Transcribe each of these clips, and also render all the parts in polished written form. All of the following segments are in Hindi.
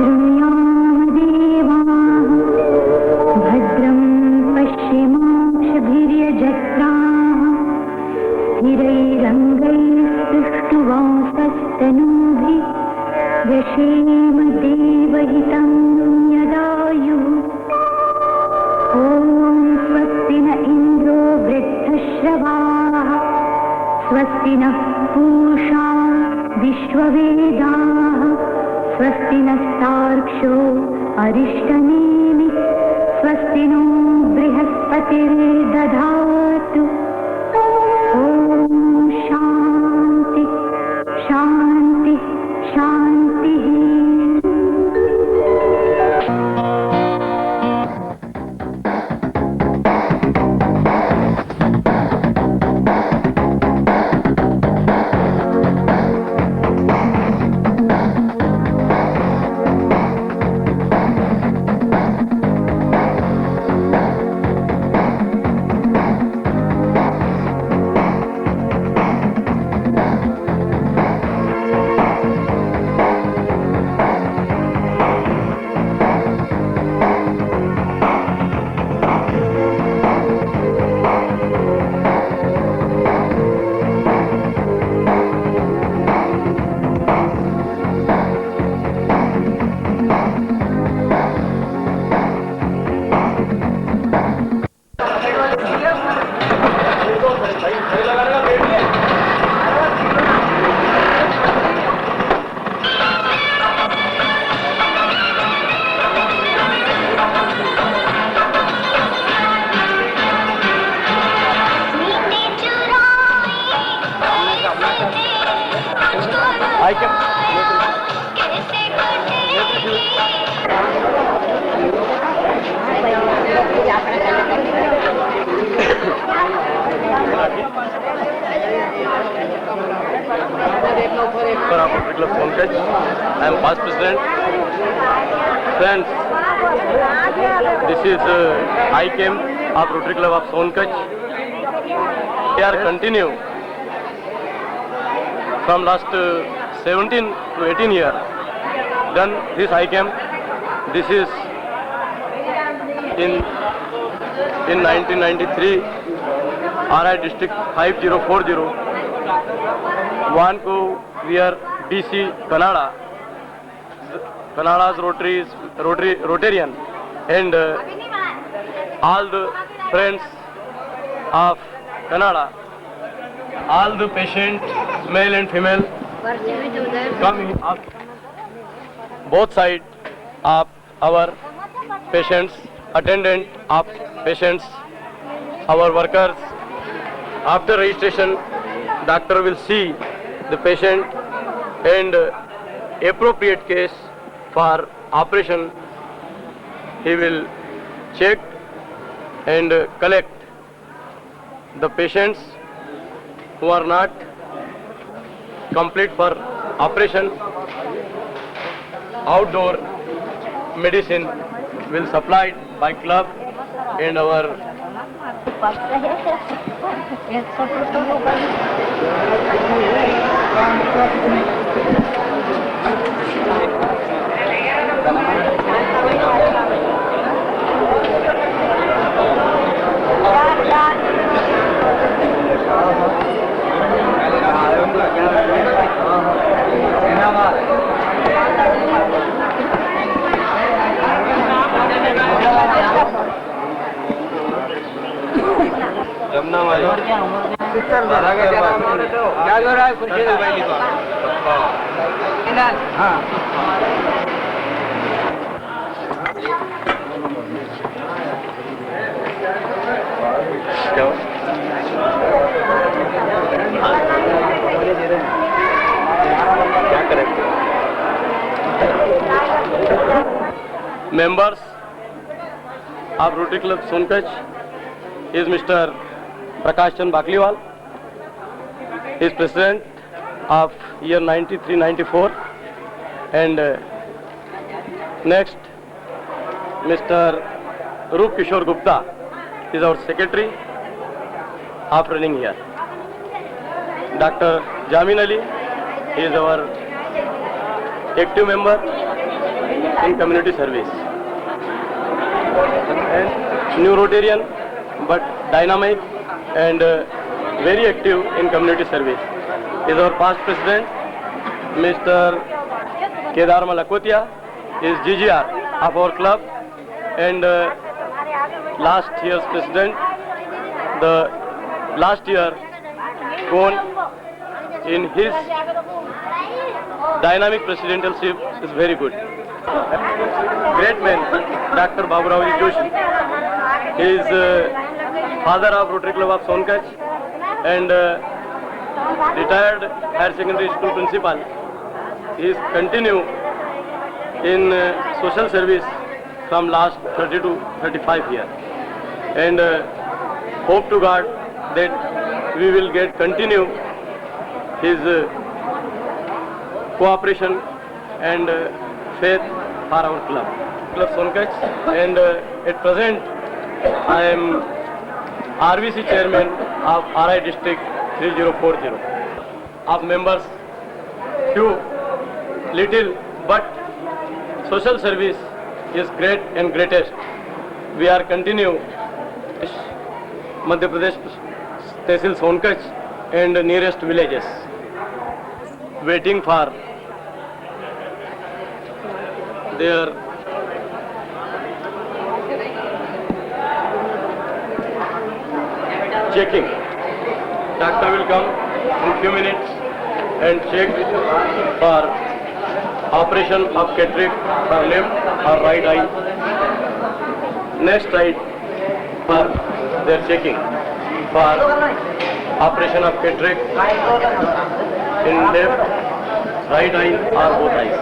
शृणुयाम देवाः भद्रं पश्येमाक्षभिर्यजत्राः स्थिरैरङ्गैस्तुष्टुवांसस्तनूभिः व्यशेम देवहितं यदायुः। ॐ स्वस्ति न इन्द्रो वृद्धश्रवाः स्वस्ति नः पूषा विश्ववेदाः स्वस्ति नस्तार्क्ष्यो अरिष्टनेमि स्वस्ति नो बृहस्पतिर्दधातु। ॐ शान्ति शान्ति शान्तिः। I am past president. Friends, this is I came of Rotary Club of Sonkach. We are continue from last 17 to 18 years. Done this I came. This is in 1993 RI district 5040. One को we are BC Kannada. Kannada's Rotarian, and all the friends of Kannada, all the patients, male and female, coming up both sides of our patients, attendant of patients, our workers. After registration, doctor will see the patient and appropriate case for operation. He will check and collect the patients who are not complete for operation. Outdoor medicine will supplied by club and our Jamuna my Members of Rotary Club Sonkach is Mr. Prakash Chand Bakliwal. He is president of year 93-94, and next Mr. Roop Kishore Gupta is our secretary of running here. Dr. Jamin Ali, he is our active member. in community service. And new Rotarian, but dynamic and very active in community service is our past president, Mr. Kedar Malakotia, is GGR of our club, and last year's president, the last year won in his dynamic presidentalship is very good. Great man, Dr. Baburao Joshi. He is father of Rotary Club of Sonkach and retired higher secondary school principal. He is continue in social service from last 30 to 35 years, and hope to God that we will get continue his cooperation and faith for our club Sonkach. And at present I am RVC chairman of RI district 3040. Of members few, little, but social service is great and greatest. We are continue Madhya Pradesh Tehsil Sonkach and nearest villages, waiting for their checking. Doctor will come in few minutes and check for operation of cataract for left or right eye. Next eye for their checking for operation of cataract in left, right eye or both eyes.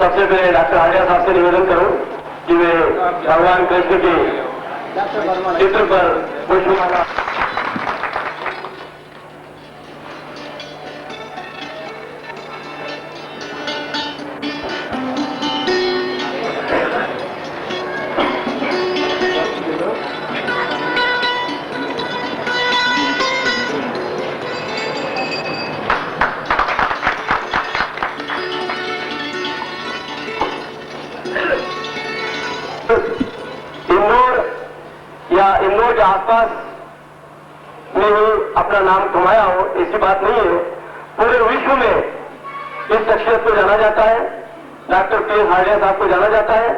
सबसे पहले डॉक्टर हाडिया साहब से निवेदन करूं कि वे भगवान कृष्ण के चित्र पर पुष्पमाला इंदौर के आसपास में ही अपना नाम कमाया हो, ऐसी बात नहीं है। पूरे विश्व में इस शख्सियत को जाना जाता है, डॉक्टर के हाडिया साहब को जाना जाता है।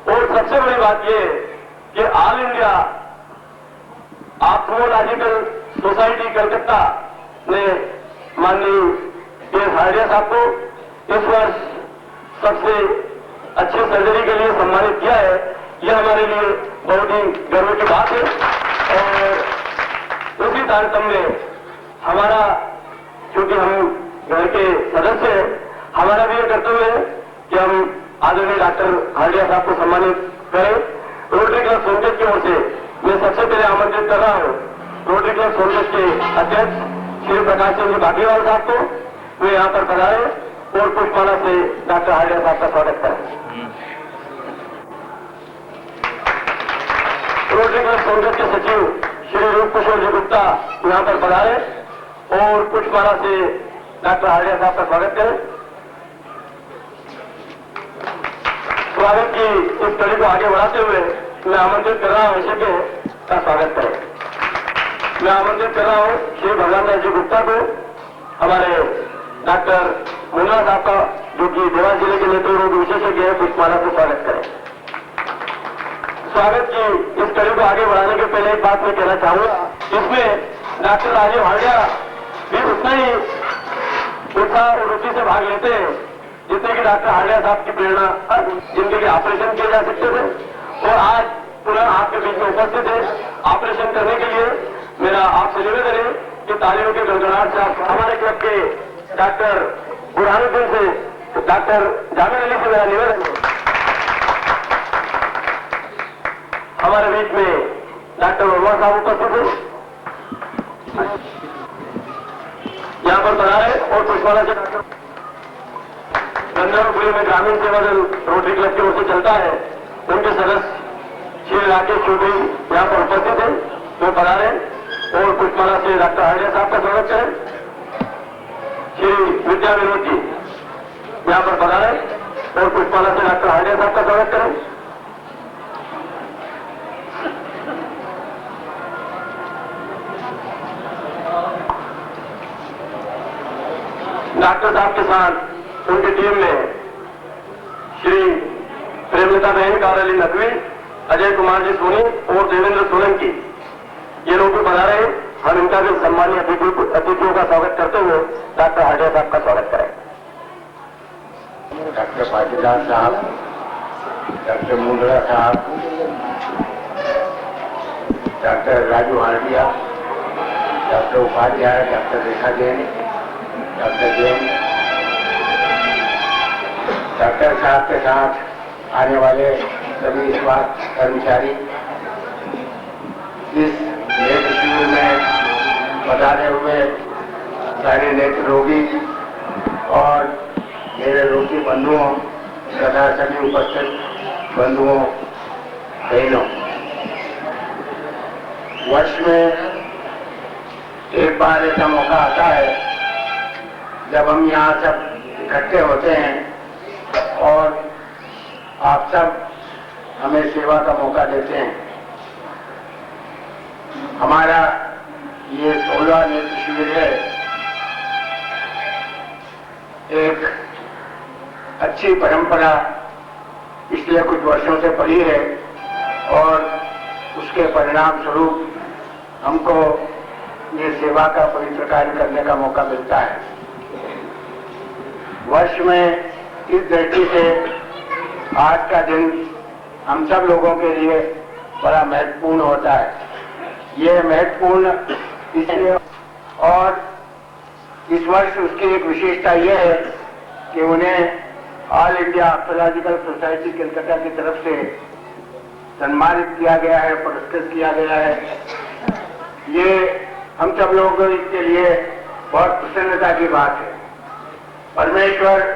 और सबसे बड़ी बात यह है कि ऑल इंडिया ऑप्थेल्मोलॉजिकल सोसाइटी कलकत्ता ने माननीय के हाडिया साहब को इस वर्ष सबसे अच्छे सर्जरी के लिए सम्मानित किया है। यह हमारे लिए बहुत ही गर्व की बात है। और उसी तारतम्य में हमारा, क्योंकि हम घर के सदस्य हैं, हमारा भी यह कर्तव्य है कि हम आदरणीय डॉक्टर हाडिया साहब को सम्मानित करें। रोटरी क्लब सोनकत की ओर से मैं सबसे पहले आमंत्रित कर रहा हूं रोटरी क्लब सोनकत के अध्यक्ष श्री प्रकाश चंद्र बागीवाल साहब को। वे यहां पर पधारे और पुष्पमाला से डॉक्टर हाडिया साहब का स्वागत करें। रोटरी क्लब सोनकत के सचिव श्री रूप किशोर जी गुप्ता यहां पर पधारे और पुष्पमाला से डॉक्टर हाडिया साहब का स्वागत करें। स्वागत की इस कड़ी को आगे बढ़ाते हुए मैं आमंत्रित कर रहा हूं विशेषज्ञ का स्वागत करें। मैं आमंत्रित कर रहा हूं श्री भगवान दास जी गुप्ता को, हमारे डॉक्टर मुन्ना साहब का, जो कि देवास जिले के नेत्र रोग विशेषज्ञ है, पुष्पमाला को स्वागत करें। स्वागत की इस कड़ी को आगे बढ़ाने के पहले एक बात मैं कहना चाहूंगा, इसमें डॉक्टर राजीव हाडिया भी उतना ही उत्साह और रुचि से भाग लेते हैं जितने कि डॉक्टर हाडिया साहब की प्रेरणा जिनके लिए ऑपरेशन किए जा सकते थे और आज पुनः आपके बीच में उपस्थित है। ऑपरेशन करने के लिए मेरा आपसे निवेदन है कि तालियों के गड़गड़ाहट से आप हमारे क्लब के डॉक्टर बुरहानुद्दीन से, डॉक्टर जामिर अली से मेरा निवेदन है। हमारे बीच में डॉक्टर वर्मा साहब उपस्थित है, यहां पर पधारे और पुष्पमाला से डॉक्टर गंधर्वपुरी में ग्रामीण सेवा दल रोटरी क्लब की ओर से चलता है, उनके सदस्य श्री राकेश चौधरी यहां पर उपस्थित है, वो पधारे और पुष्पमाला से डॉक्टर हाडिया साहब का स्वागत करें। श्री विद्या विनोद जी यहां पर पधारे और पुष्पमाला से डॉक्टर हाडिया साहब का स्वागत करें। डॉक्टर साहब के साथ उनकी टीम में श्री प्रेमलता बहन कारली नकवी, अजय कुमार जी सोनी और देवेंद्र सोलंकी, ये लोग भी बना रहे। हम इनका भी सम्मानीय अतिथियों का स्वागत करते हुए डॉक्टर हाडिया साहब का स्वागत करें। डॉक्टर पाटीदार साहब, डॉक्टर मुंडरा साहब, doctor Raju Hadiya, doctor Upadhyay, doctor Rekha Jain, doctor Jain, doctor साहब के साथ आने वाले सभी स्वास्थ्य कर्मचारी, इस नेत्र शिविर में पधारे हुए सारे नेत्र रोगी और मेरे रोगी बंधुओं तथा सभी उपस्थित बंधुओं बहनों, वर्ष में एक बार ऐसा मौका आता है जब हम यहाँ सब इकट्ठे होते हैं और आप सब हमें सेवा का मौका देते हैं। हमारा ये 16 नेत्र शिविर है, एक अच्छी परंपरा पिछले कुछ वर्षों से पड़ी है और उसके परिणाम स्वरूप हमको ये सेवा का पवित्र कार्य करने का मौका मिलता है। वर्ष में इस दृष्टि से आज का दिन हम सब लोगों के लिए बड़ा महत्वपूर्ण होता है। ये महत्वपूर्ण इसलिए, और इस वर्ष उसकी एक विशेषता यह है कि उन्हें ऑल इंडिया ऑप्थेलॉजिकल सोसाइटी कलकत्ता की तरफ से सम्मानित किया गया है, पुरस्कृत किया गया है। ये हम सब लोगों के लिए बहुत प्रसन्नता की बात है। परमेश्वर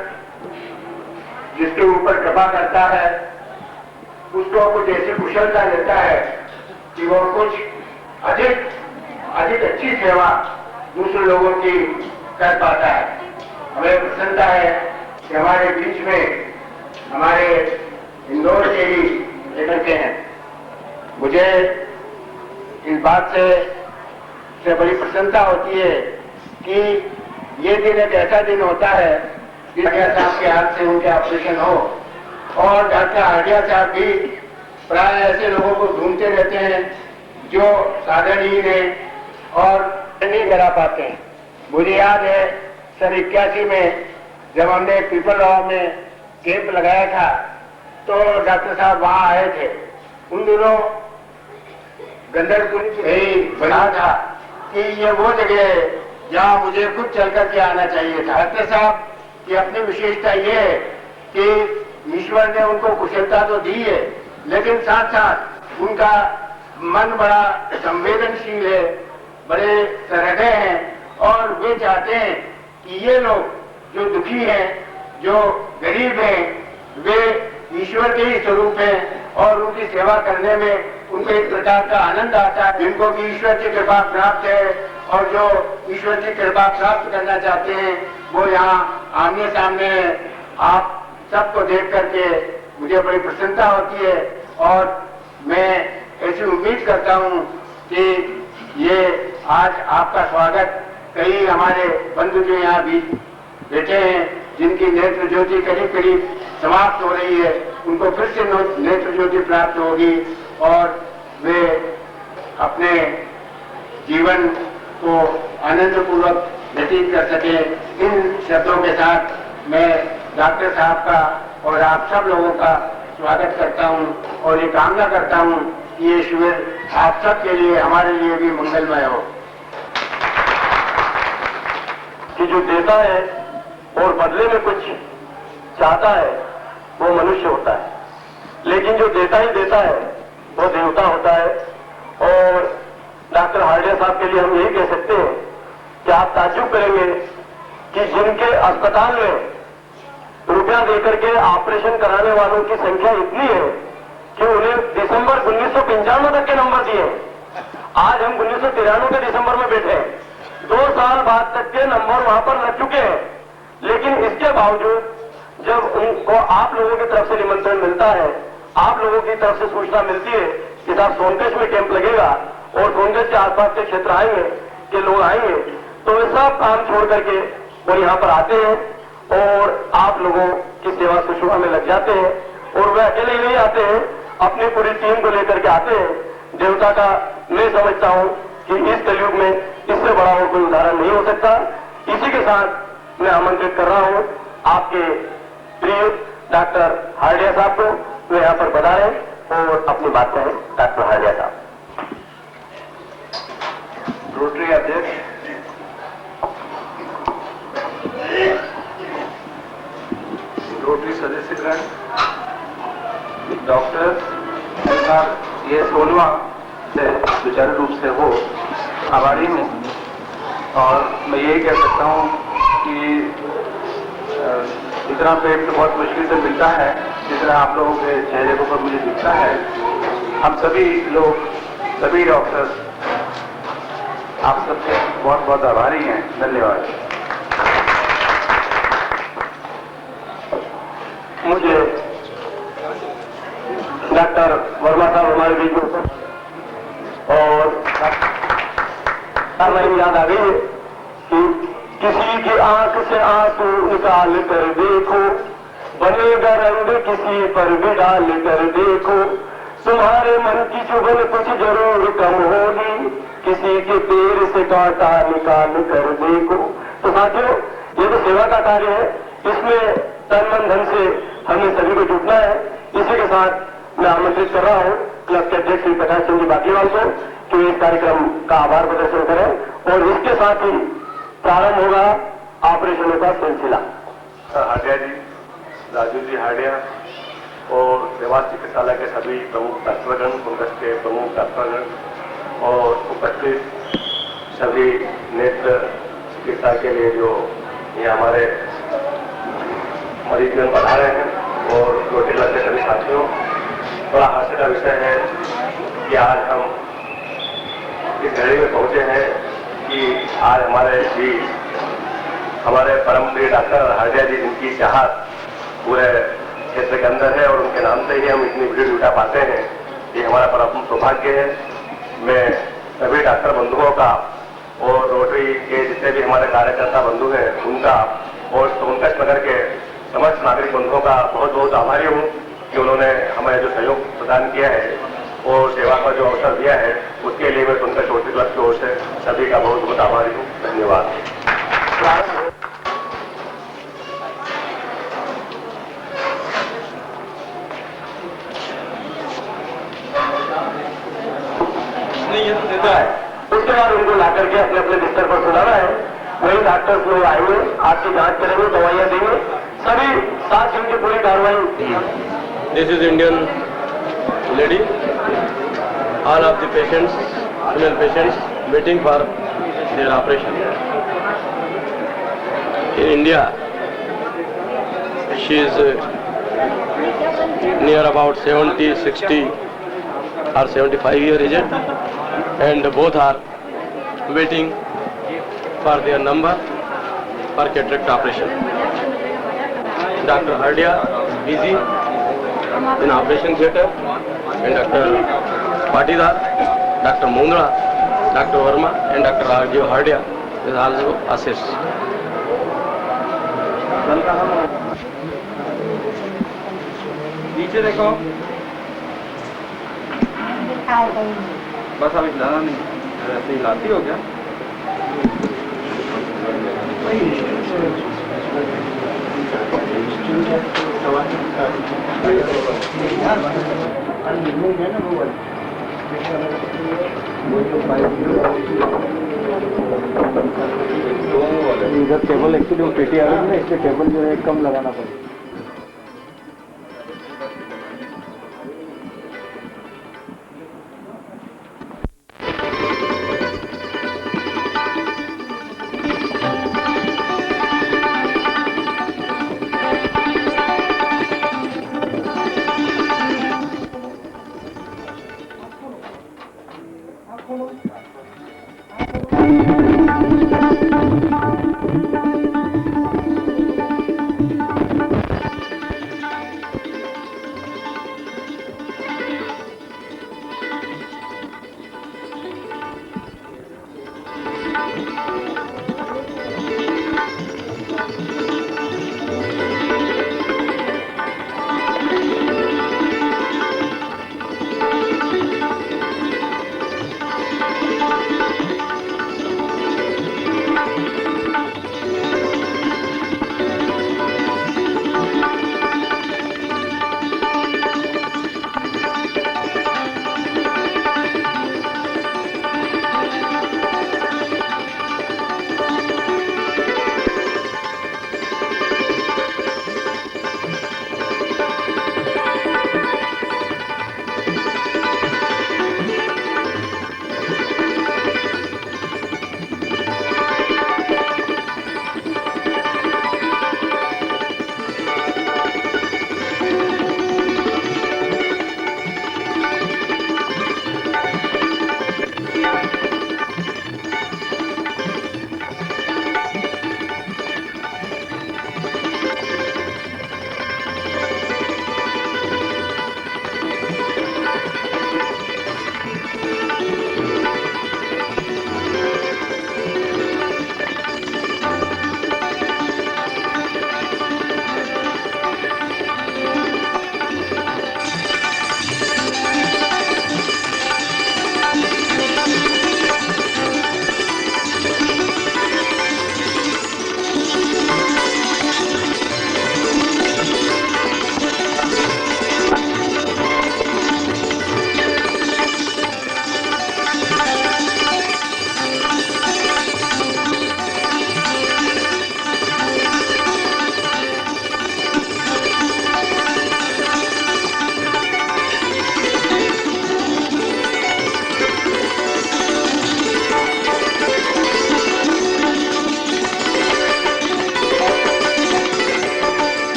जिसके ऊपर कृपा करता है उसको कुछ ऐसी कुशलता देता है कि वो कुछ अधिक अच्छी सेवा दूसरे लोगों की कर पाता है। हमें प्रसन्नता है कि हमारे बीच में हमारे इंदौर के ही एक लड़के हैं। मुझे इस बात से बड़ी प्रसन्नता होती है कि ये दिन एक ऐसा दिन होता है जिसके साहब के हाथ से उनके ऑपरेशन हो, और डॉक्टर हार्डिया साहब भी प्राय ऐसे लोगों को ढूंढते रहते हैं जो साधनहीन है और नहीं करा पाते हैं। मुझे याद है सन 81 में जब हमने पीपल राव में कैंप लगाया था तो डॉक्टर साहब वहां आए थे। उन दिनों गंदरपुरी यही बना था कि ये वो जगह है जहाँ मुझे खुद चल करके आना चाहिए था। डॉक्टर साहब की अपनी विशेषता ये है कि ईश्वर ने उनको कुशलता तो दी है, लेकिन साथ साथ उनका मन बड़ा संवेदनशील है, बड़े सहृदय हैं, और वे चाहते हैं कि ये लोग जो दुखी हैं, जो गरीब हैं, वे ईश्वर के ही स्वरूप हैं और उनकी सेवा करने में उनको एक प्रकार का आनंद आता है। जिनको भी ईश्वर की कृपा प्राप्त है और जो ईश्वर की कृपा प्राप्त करना चाहते हैं वो यहाँ आमने सामने है। आप सबको देख करके मुझे बड़ी प्रसन्नता होती है और मैं ऐसी उम्मीद करता हूँ कि ये आज आपका स्वागत कई हमारे बंधु जो यहाँ भी बैठे हैं जिनकी नेत्र ज्योति करीब करीब समाप्त हो रही है, उनको फिर से नेत्र ज्योति प्राप्त होगी और वे अपने जीवन को आनंद पूर्वक व्यतीत कर सके। इन शब्दों के साथ मैं डॉक्टर साहब का और आप सब लोगों का स्वागत करता हूं और ये कामना करता हूं कि ये शिविर आप सब के लिए, हमारे लिए भी मंगलमय हो। कि जो देता है और बदले में कुछ चाहता है वो मनुष्य होता है, लेकिन जो देता ही देता है वो देवता होता है। और डॉक्टर हार्डिया साहब के लिए हम यही कह सकते हैं कि आप ताज्जुब करेंगे कि जिनके अस्पताल में रुपया देकर के ऑपरेशन कराने वालों की संख्या इतनी है कि उन्हें दिसंबर 1995 तक के नंबर दिए। आज हम 1993 के दिसंबर में बैठे हैं, 2 साल बाद तक के नंबर वहां पर लग चुके हैं। लेकिन इसके बावजूद जब उनको आप लोगों की तरफ से निमंत्रण मिलता है, आप लोगों की तरफ से सूचना मिलती है कि साहब सोनकच्छ में कैंप लगेगा और सोनकच्छ के आसपास के क्षेत्र आएंगे के लोग आएंगे, तो वे सब काम छोड़ करके वो यहाँ पर आते हैं और आप लोगों की सेवा सुषमा में लग जाते हैं। और वे अकेले ही नहीं आते हैं, अपनी पूरी टीम को लेकर के आते हैं। देवता का मैं समझता हूं कि इस कलयुग में इससे बड़ा और कोई उदाहरण नहीं हो सकता। इसी के साथ मैं आमंत्रित कर रहा हूं आपके प्रिय डॉक्टर हार्डिया साहब को, वे यहाँ पर पधारें और अपनी बात करें। डॉक्टर हार्डिया साहब। रोटरी अध्यक्ष, रोटरी सदस्यगण, डॉक्टर, ये 16वां से सुचारू रूप से हो, आभारी हूँ। और मैं यही कह सकता हूँ कि इतना पेट तो बहुत मुश्किल से मिलता है जितना आप लोगों के चेहरे पर मुझे दिखता है। हम सभी लोग, सभी डॉक्टर्स आप सबसे बहुत बहुत आभारी हैं। धन्यवाद। मुझे डॉक्टर वर्मा साहब हमारे बीच में और नहीं याद आ गई है कि किसी की आंख से आंसू निकाल कर देखो, बनेगा रंग किसी पर भी डाल कर देखो, तुम्हारे मन की चुभन कुछ जरूर कम होगी, किसी के पैर से कांटा निकाल कर देखो। तो साथियों, ये तो सेवा का कार्य है, इसमें तन मन धन से हमें सभी को जुटना है। इसी के साथ मैं आमंत्रित कर रहा हूँ क्लब के अध्यक्ष श्री प्रकाश सिंह जी बागलीवाल को कि इस कार्यक्रम का आभार प्रदर्शन करें और इसके साथ ही प्रारंभ होगा ऑपरेशनों का सिलसिला। हार्डिया जी, राजू जी हार्डिया और देवास चिकित्सालय के सभी प्रमुख डॉक्टरगण, सोनकच्छ के प्रमुख डॉक्टरगण और उपस्थित सभी नेत्र चिकित्सा के लिए जो ये हमारे मरीज में बढ़ा रहे हैं और रोटेला के सभी साथियों, बड़ा हास्य का विषय है कि आज हम इस घड़ी में पहुंचे हैं कि आज हमारे परम प्रिय डॉक्टर हार्डिया जी, जिनकी चाहत पूरे क्षेत्र के अंदर है और उनके नाम से ही हम इतनी भीड़ जुटा पाते हैं, ये हमारा परम सौभाग्य है। मैं सभी डॉक्टर बंधुओं का और रोटरी के जितने भी हमारे कार्यकर्ता बंधु हैं उनका और सोनकच्छ नगर के समस्त नागरिक बंधुओं का बहुत बहुत आभारी हूँ कि उन्होंने हमें जो सहयोग प्रदान किया है और सेवा का जो अवसर दिया है, उसके लिए मैं सोनकच्छ रोटरी क्लब की ओर से सभी का बहुत बहुत आभारी हूँ। धन्यवाद। उसके बाद उनको ला करके अपने अपने बिस्तर पर सुलाना है। वही डॉक्टर लोग आएंगे, आपकी जांच करेंगे, दवाइयां देंगे, सभी 7 दिन की पूरी कार्रवाई। This is Indian lady, all of the patients, female patients waiting for their operation in India. She is near about 70, 60 or 75 year aged, and both are waiting for their number for cataract operation. Dr. Hardia busy in operation theatre, and Dr. Patidar, Dr. Mundra, Dr. Verma and Dr. Rajiv Hardia is also assist. नीचे देखो, बस अभी हिलाना नहीं, ऐसे हिलाती हो क्या? इधर टेबल एक्चुअली पेटी आ रही है ना, इसलिए टेबल जो है कम लगाना पड़ेगा।